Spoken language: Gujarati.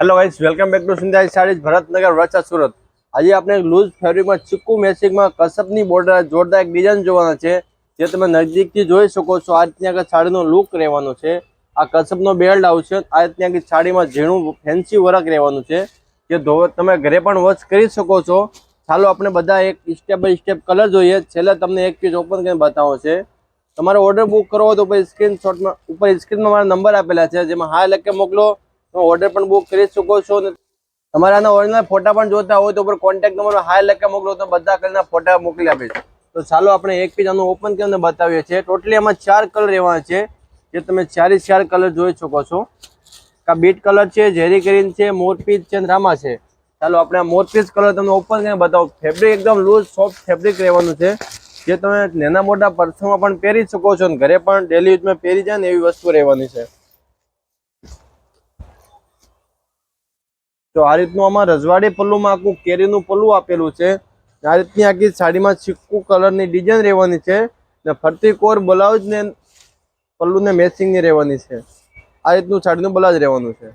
Hello guys, welcome back to Sindhai saris, Bharatnagar, Vadodara, Surat. આજે આપણે લૂઝ ફેબ્રિકમાં ચીકુ મેચિંગમાં કસબની બોર્ડર જોરદાર એક ડિઝાઇન જોવાના છે, જે તમે નજીકથી જોઈ શકો છો। આ રીતની આગળ સાડીનો લુક રહેવાનો છે। આ કસબનો બેલ્ટ આવશે। આ રીતની આગળ સાડીમાં ઝીણું ફેન્સી વર્ક રહેવાનું છે, જે તમે ઘરે પણ વોશ કરી શકો છો। ચાલો આપણે બધા એક સ્ટેપ બાય સ્ટેપ કલર જોઈએ। છેલ્લે તમને એક પીસ ઓપન કરીને બતાવો છે। તમારે ઓર્ડર બુક કરવો હોય તો ઉપર સ્ક્રીનમાં મારા નંબર આપેલા છે, જેમાં હા લખી મોકલો। ઓર્ડર પણ બુક કરી શકો છો। તમારે આના ઓરિજિનલ ફોટા પણ જોતા હોય તો ઉપર કોન્ટેક્ટ નંબર હાય લખી મોકલો તો બધા કરીને ફોટા મોકલી આપીશ। તો ચાલો આપણે એક પેજ આનું ઓપન કરીને બતાવીએ છીએ। ટોટલી આમાં 4 કલર રહેવાના છે, જે તમે 4 કલર જોઈ શકો છો। આ બીટ કલર છે, જેરી ગ્રીન છે, મોરપીચ છે, રામા છે। ચાલો આપણે આ મોરપીચ કલર તમને ઓપન કરીને બતાવો। ફેબ્રિક એકદમ લૂઝ સોફ્ટ ફેબ્રિક રહેવાનું છે, જે તમે નાના મોટા પર્સમાં પણ પહેરી શકો છો અને ઘરે પણ ડેલી યુઝમાં પહેરી જાય ને એવી વસ્તુ રહેવાની છે। તો આ રીતનું આમાં રજવાડી પલ્લુમાં આખું કેરીનું પલ્લું આપેલું છે। આ રીતની આખી સાડીમાં ચીકુ કલરની ડિઝાઇન રહેવાની છે ને ફરતી કોર બ્લાઉઝ ને પલ્લુને મેચિંગની રહેવાની છે। આ રીતનું સાડીનું બ્લાઉઝ રહેવાનું છે।